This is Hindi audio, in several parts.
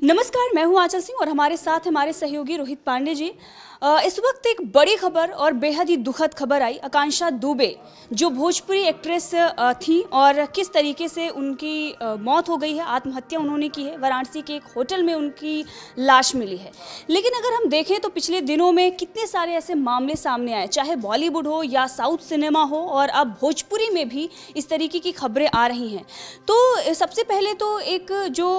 नमस्कार, मैं हूं आंचल सिंह और हमारे साथ हमारे सहयोगी रोहित पांडे जी। इस वक्त एक बड़ी खबर और बेहद ही दुखद खबर आई। आकांक्षा दुबे जो भोजपुरी एक्ट्रेस थी और किस तरीके से उनकी मौत हो गई है, आत्महत्या उन्होंने की है। वाराणसी के एक होटल में उनकी लाश मिली है। लेकिन अगर हम देखें तो पिछले दिनों में कितने सारे ऐसे मामले सामने आए, चाहे बॉलीवुड हो या साउथ सिनेमा हो, और अब भोजपुरी में भी इस तरीके की खबरें आ रही हैं। तो सबसे पहले तो एक जो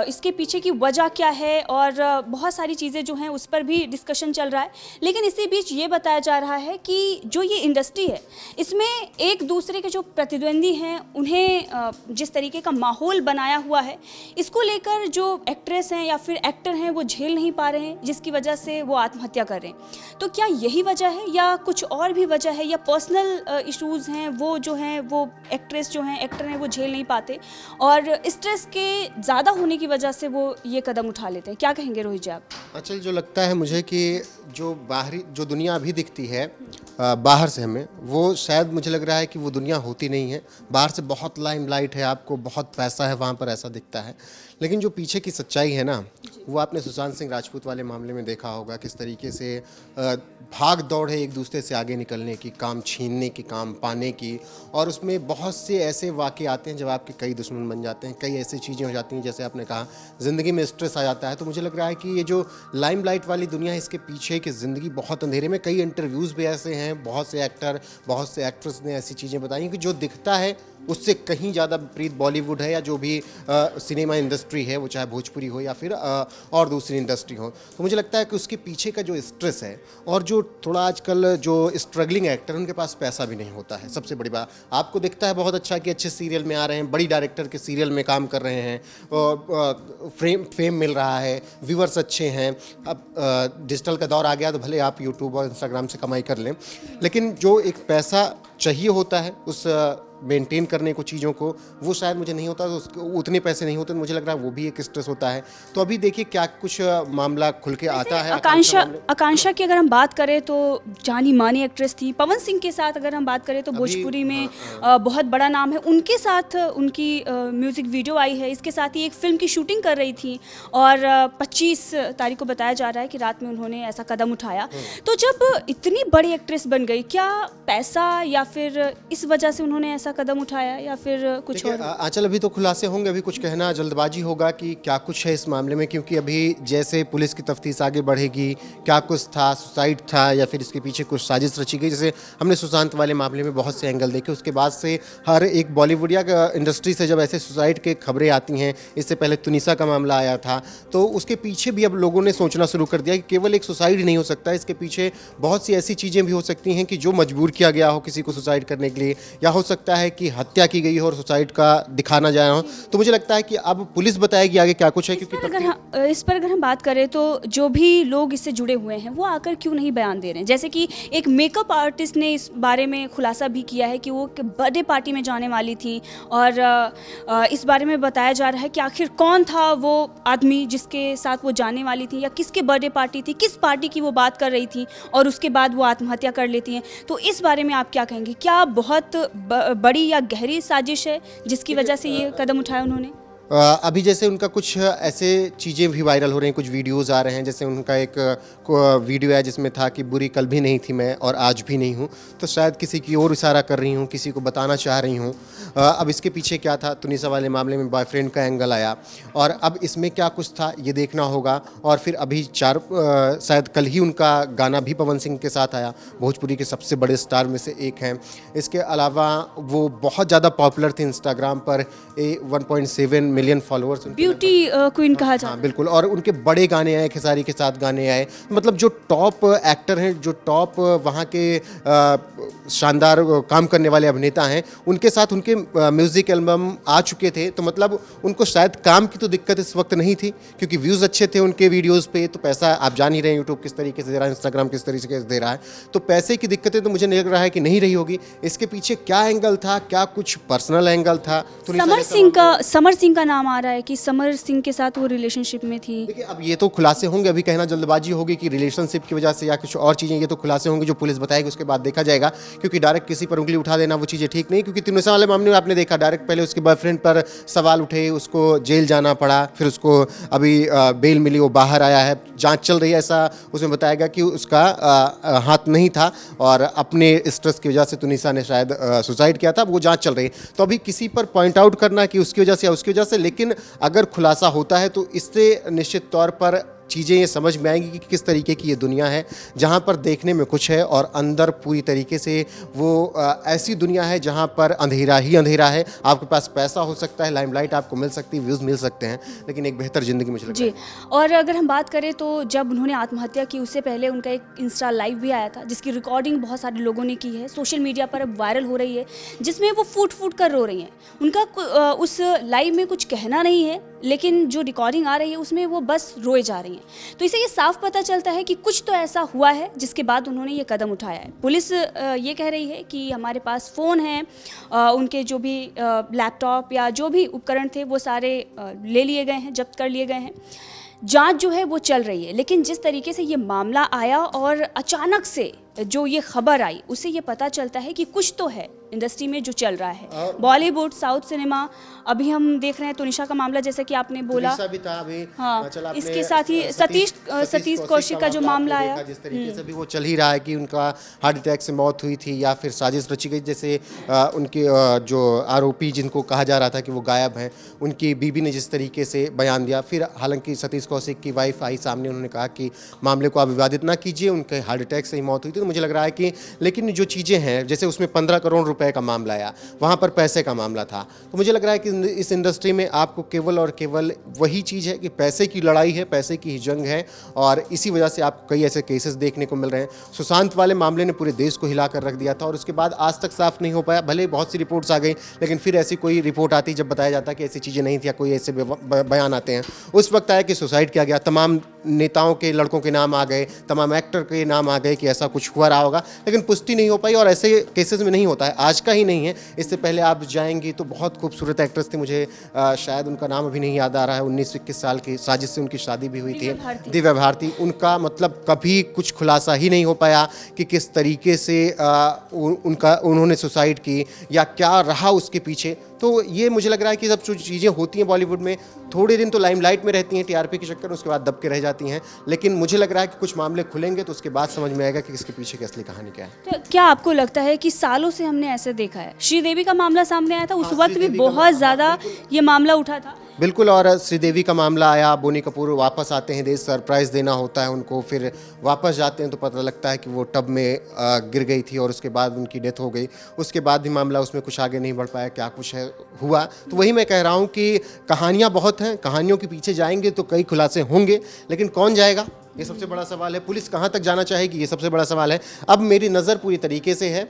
इसके पीछे की वजह क्या है और बहुत सारी चीज़ें जो हैं उस पर भी डिस्कशन चल रहा है। लेकिन इसी बीच ये बताया जा रहा है कि जो ये इंडस्ट्री है इसमें एक दूसरे के जो प्रतिद्वंदी हैं उन्हें जिस तरीके का माहौल बनाया हुआ है, इसको लेकर जो एक्ट्रेस हैं या फिर एक्टर हैं वो झेल नहीं पा रहे हैं, जिसकी वजह से वो आत्महत्या कर रहे हैं। तो क्या यही वजह है या कुछ और भी वजह है, या पर्सनल इश्यूज़ हैं वो जो हैं वो एक्ट्रेस जो हैं एक्टर हैं वो झेल नहीं पाते और स्ट्रेस के ज़्यादा होने की वजह से वो ये कदम उठा लेते हैं? क्या कहेंगे रोहित जी आप? अच्छा, जो लगता है मुझे कि जो बाहरी जो दुनिया अभी दिखती है बाहर से हमें, वो शायद मुझे लग रहा है कि वो दुनिया होती नहीं है। बाहर से बहुत लाइमलाइट है, आपको बहुत पैसा है, वहाँ पर ऐसा दिखता है। लेकिन जो पीछे की सच्चाई है ना, वो आपने सुशांत सिंह राजपूत वाले मामले में देखा होगा, किस तरीके से भाग दौड़ है एक दूसरे से आगे निकलने की, काम छीनने की, काम पाने की। और उसमें बहुत से ऐसे वाक़े आते हैं जब आपके कई दुश्मन बन जाते हैं, कई ऐसी चीज़ें हो जाती हैं, जैसे आपने कहा ज़िंदगी में स्ट्रेस आ जाता है। तो मुझे लग रहा है कि ये जो लाइमलाइट वाली दुनिया है, इसके पीछे की ज़िंदगी बहुत अंधेरे में। कई इंटरव्यूज़ भी ऐसे हैं, बहुत से एक्टर, बहुत से एक्ट्रेस ने ऐसी चीज़ें बताई कि जो दिखता है उससे कहीं ज़्यादा विपरीत बॉलीवुड है या जो भी सिनेमा इंडस्ट्री है, वो चाहे भोजपुरी हो या फिर और दूसरी इंडस्ट्री हो। तो मुझे लगता है कि उसके पीछे का जो स्ट्रेस है, और जो थोड़ा आजकल जो स्ट्रगलिंग एक्टर, उनके पास पैसा भी नहीं होता है। सबसे बड़ी बात, आपको दिखता है बहुत अच्छा कि अच्छे सीरियल में आ रहे हैं, बड़ी डायरेक्टर के सीरियल में काम कर रहे हैं, और फेम मिल रहा है, व्यूअर्स अच्छे हैं। अब डिजिटल का दौर आ गया तो भले आप यूट्यूब और इंस्टाग्राम से कमाई कर लें, लेकिन जो एक पैसा चाहिए होता है उस मेंटेन करने को चीज़ों को, वो शायद मुझे नहीं होता। तो उसको उतने पैसे नहीं होते, तो मुझे लग रहा है वो भी एक स्ट्रेस होता है। तो अभी देखिए क्या कुछ मामला खुल के आता है। आकांक्षा की अगर हम बात करें तो जानी मानी एक्ट्रेस थी। पवन सिंह के साथ अगर हम बात करें तो भोजपुरी में बहुत बड़ा नाम है, उनके साथ उनकी म्यूज़िक वीडियो आई है। इसके साथ ही एक फिल्म की शूटिंग कर रही थी और 25 तारीख को बताया जा रहा है कि रात में उन्होंने ऐसा कदम उठाया। तो जब इतनी बड़ी एक्ट्रेस बन गई, क्या पैसा या फिर इस वजह से उन्होंने ऐसा कदम उठाया या फिर कुछ और? आंचल, अभी तो खुलासे होंगे, अभी कुछ कहना जल्दबाजी होगा कि क्या कुछ है इस मामले में, क्योंकि अभी जैसे पुलिस की तफ्तीश आगे बढ़ेगी, क्या कुछ था, सुसाइड था या फिर इसके पीछे कुछ साजिश रची गई। जैसे हमने सुशांत वाले मामले में बहुत से एंगल देखे, उसके बाद से हर एक बॉलीवुड या इंडस्ट्री से जब ऐसे सुसाइड के खबरें आती हैं, इससे पहले तुनिसा का मामला आया था, तो उसके पीछे भी अब लोगों ने सोचना शुरू कर दिया कि केवल एक सुसाइड नहीं हो सकता, इसके पीछे बहुत सी ऐसी चीज़ें भी हो सकती हैं कि जो मजबूर किया गया हो किसी को सुसाइड करने के लिए, या हो सकता है कि हत्या की गई हो और सुसाइड का दिखाना जाए हो। तो मुझे लगता है कि अब पुलिस बताएगी आगे क्या कुछ है। क्योंकि इस पर अगर हम बात करें तो जो भी लोग इससे जुड़े हुए हैं वो आकर क्यों नहीं बयान दे रहे हैं? जैसे कि एक मेकअप आर्टिस्ट ने इस बारे में खुलासा भी किया है कि वो बर्थडे पार्टी में जाने वाली थी, और इस बारे में बताया जा रहा है कि आखिर कौन था वो आदमी जिसके साथ वो जाने वाली थी, या किसके बर्थडे पार्टी थी, किस पार्टी की वो बात कर रही थी, और उसके बाद वो आत्महत्या कर लेती हैं। तो इस बारे में आप क्या कहेंगे? क्या बहुत बड़ी या गहरी साजिश है जिसकी वजह से ये कदम उठाया उन्होंने? अभी जैसे उनका कुछ ऐसे चीज़ें भी वायरल हो रही हैं, कुछ वीडियोज़ आ रहे हैं। जैसे उनका एक वीडियो है जिसमें था कि बुरी कल भी नहीं थी मैं और आज भी नहीं हूँ, तो शायद किसी की और इशारा कर रही हूँ, किसी को बताना चाह रही हूँ। अब इसके पीछे क्या था, तुनिसा वाले मामले में बॉयफ्रेंड का एंगल आया, और अब इसमें क्या कुछ था ये देखना होगा। और फिर अभी शायद कल ही उनका गाना भी पवन सिंह के साथ आया, भोजपुरी के सबसे बड़े स्टार में से एक हैं। इसके अलावा वो बहुत ज़्यादा पॉपुलर थे इंस्टाग्राम पर, 1.7 मिलियन फॉलोअर्स, ब्यूटी क्वीन कहा जाता है। हाँ बिल्कुल, और उनके बड़े गाने आए, खेसारी के साथ गाने आए। मतलब जो टॉप एक्टर हैं, जो टॉप वहाँ के शानदार काम करने वाले अभिनेता हैं, उनके साथ उनके म्यूज़िक एल्बम आ चुके थे। तो मतलब उनको शायद काम की तो दिक्कत इस वक्त नहीं थी, क्योंकि व्यूज़ अच्छे थे उनके वीडियोज़ पे। तो पैसा आप जान ही रहे हैं यूट्यूब किस तरीके से दे रहा है, इंस्टाग्राम किस तरीके से दे रहा है। तो पैसे की दिक्कतें तो मुझे लग रहा है कि नहीं रही होगी। इसके पीछे क्या एंगल था, क्या कुछ पर्सनल एंगल था? समर सिंह का नाम आ रहा है कि समर सिंह के साथ वो रिलेशनशिप में थी। देखिए अब ये तो खुलासे होंगे, अभी कहना जल्दबाजी होगी कि रिलेशनशिप की वजह से या कुछ और चीज़ें, ये तो खुलासे होंगे जो पुलिस बताएगी, उसके बाद देखा जाएगा। क्योंकि डायरेक्ट किसी पर उंगली उठा देना वो चीज़ें ठीक नहीं, क्योंकि तिनुसा वाले मामले में आपने देखा डायरेक्ट पहले उसके बॉयफ्रेंड पर सवाल उठे, उसको जेल जाना पड़ा, फिर उसको अभी बेल मिली, वो बाहर आया है, जाँच चल रही है। ऐसा उसमें बताया गया कि उसका हाथ नहीं था और अपने स्ट्रेस की वजह से तुनिसा ने शायद सुसाइड किया था, वो जाँच चल रही है। तो अभी किसी पर पॉइंट आउट करना कि उसकी वजह से या उसकी वजह से, लेकिन अगर खुलासा होता है तो इससे निश्चित तौर पर चीज़ें ये समझ में आएंगी कि किस तरीके की ये दुनिया है, जहाँ पर देखने में कुछ है और अंदर पूरी तरीके से वो ऐसी दुनिया है जहाँ पर अंधेरा ही अंधेरा है। आपके पास पैसा हो सकता है, लाइमलाइट आपको मिल सकती है, व्यूज़ मिल सकते हैं, लेकिन एक बेहतर ज़िंदगी मुझे लगता है। जी, और अगर हम बात करें तो जब उन्होंने आत्महत्या की उससे पहले उनका एक इंस्टा लाइव भी आया था, जिसकी रिकॉर्डिंग बहुत सारे लोगों ने की है, सोशल मीडिया पर अब वायरल हो रही है, जिसमें वो फूट फूट कर रो रही हैं। उनका उस लाइव में कुछ कहना नहीं है, लेकिन जो रिकॉर्डिंग आ रही है उसमें वो बस रोए जा रही हैं। तो इसे ये साफ पता चलता है कि कुछ तो ऐसा हुआ है जिसके बाद उन्होंने ये कदम उठाया है। पुलिस ये कह रही है कि हमारे पास फ़ोन है, उनके जो भी लैपटॉप या जो भी उपकरण थे वो सारे ले लिए गए हैं, जब्त कर लिए गए हैं। जांच जो है वो चल रही है, लेकिन जिस तरीके से ये मामला आया और अचानक से जो ये खबर आई, उससे ये पता चलता है कि कुछ तो है इंडस्ट्री में जो चल रहा है। बॉलीवुड, साउथ सिनेमा, अभी हम देख रहे हैं तुनिशा का मामला जैसे कि आपने बोला, भी था अभी, हाँ, इसके साथ ही सतीश कौशिक का जो मामला आया, जिस तरीके से भी वो चल ही रहा है कि उनका हार्ट अटैक से मौत हुई थी या फिर साजिश रची गई, जैसे उनके जो आरोपी जिनको कहा जा रहा था कि वो गायब हैं, उनकी बीबी ने जिस तरीके से बयान दिया। फिर हालांकि सतीश कौशिक की वाइफ आई सामने, उन्होंने कहा कि मामले को आप विवादित ना कीजिए, उनके हार्ट अटैक से ही मौत हुई थी। तो मुझे लग रहा है कि लेकिन जो चीज़ें हैं, जैसे उसमें 15 करोड़ रुपए का मामला आया, वहाँ पर पैसे का मामला था, तो मुझे लग रहा है कि इस इंडस्ट्री में आपको केवल और केवल वही चीज़ है कि पैसे की लड़ाई है, पैसे की ही जंग है, और इसी वजह से आपको कई ऐसे केसेस देखने को मिल रहे हैं। सुशांत वाले मामले ने पूरे देश को हिला कर रख दिया था और उसके बाद आज तक साफ नहीं हो पाया। भले बहुत सी रिपोर्ट्स आ गई, लेकिन फिर ऐसी कोई रिपोर्ट आती जब बताया जाता कि ऐसी चीज़ें नहीं थी या कोई ऐसे बयान आते हैं। उस वक्त आया कि सुसाइड किया गया, तमाम नेताओं के लड़कों के नाम आ गए, तमाम एक्टर के नाम आ गए कि ऐसा कुछ हुआ रहा होगा, लेकिन पुष्टि नहीं हो पाई। और ऐसे केसेस में नहीं होता है, आज का ही नहीं है, इससे पहले आप जाएंगी तो बहुत खूबसूरत एक्ट्रेस थी, मुझे शायद उनका नाम अभी नहीं याद आ रहा है, 19-21 साल की, साजिश से उनकी शादी भी हुई थी, दिव्या भारती। उनका मतलब कभी कुछ खुलासा ही नहीं हो पाया कि किस तरीके से उन्होंने सुसाइड की या क्या रहा उसके पीछे। तो ये मुझे लग रहा है कि सब जो चीज़ें होती हैं बॉलीवुड में, थोड़े दिन तो लाइमलाइट में रहती हैं टीआरपी के चक्कर, उसके बाद दब के रह जाती हैं, लेकिन मुझे लग रहा है कि कुछ मामले खुलेंगे तो उसके बाद समझ में आएगा कि इसके पीछे की असली कहानी क्या है। तो क्या आपको लगता है कि सालों से हमने ऐसे देखा है, श्रीदेवी का मामला सामने आया था, उस वक्त भी बहुत ज़्यादा ये मामला उठा था। बिल्कुल, और श्रीदेवी का मामला आया, बोनी कपूर वापस आते हैं देश, सरप्राइज़ देना होता है उनको, फिर वापस जाते हैं तो पता लगता है कि वो टब में गिर गई थी और उसके बाद उनकी डेथ हो गई। उसके बाद भी मामला उसमें कुछ आगे नहीं बढ़ पाया, क्या कुछ है हुआ। तो वही मैं कह रहा हूँ कि कहानियाँ बहुत हैं, कहानियों के पीछे जाएंगे तो कई खुलासे होंगे, लेकिन कौन जाएगा ये सबसे बड़ा सवाल है। पुलिस कहाँ तक जाना चाहेगी ये सबसे बड़ा सवाल है। अब मेरी नज़र पूरी तरीके से है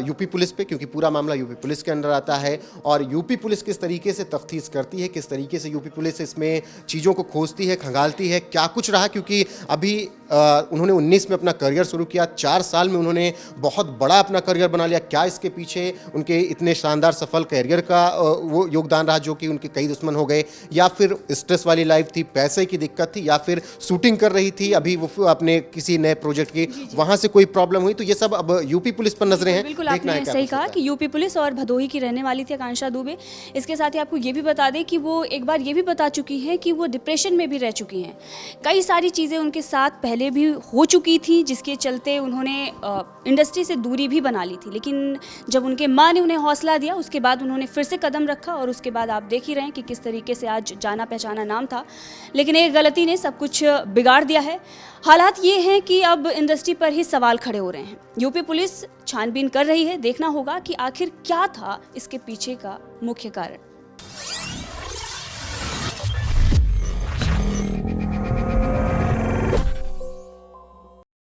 यूपी पुलिस पे, क्योंकि पूरा मामला यूपी पुलिस के अंडर आता है और यूपी पुलिस किस तरीके से तफ्तीश करती है, किस तरीके से यूपी पुलिस इसमें चीज़ों को खोजती है, खंगालती है, क्या कुछ रहा। क्योंकि अभी उन्होंने 19 में अपना करियर शुरू किया, 4 साल में उन्होंने बहुत बड़ा अपना करियर बना लिया। क्या इसके पीछे उनके इतने शानदार सफल करियर का वो योगदान रहा जो कि उनके कई दुश्मन हो गए, या फिर स्ट्रेस वाली लाइफ थी, पैसे की दिक्कत थी, या फिर शूटिंग कर रही थी अभी वो अपने किसी नए प्रोजेक्ट की, वहाँ से कोई प्रॉब्लम हुई। तो ये सब अब यूपी पुलिस पर नजरें हैं। बिल्कुल, आपने सही कहा कि यूपी पुलिस और भदोही की रहने वाली थी आकांक्षा दुबे। इसके साथ ही आपको ये भी बता दें कि वो एक बार ये भी बता चुकी हैं कि वो डिप्रेशन में भी रह चुकी हैं। कई सारी चीज़ें उनके साथ पहले भी हो चुकी थी, जिसके चलते उन्होंने इंडस्ट्री से दूरी भी बना ली थी, लेकिन जब उनके माँ ने उन्हें हौसला दिया, उसके बाद उन्होंने फिर से कदम रखा और उसके बाद आप देख ही रहे हैं कि किस तरीके से आज जाना पहचाना नाम था। लेकिन एक गलती ने सब कुछ बिगाड़ दिया है। हालात ये हैं कि अब इंडस्ट्री पर ही सवाल खड़े हो रहे हैं। यूपी पुलिस छानबीन कर रही है, देखना होगा कि आखिर क्या था इसके पीछे का मुख्य कारण।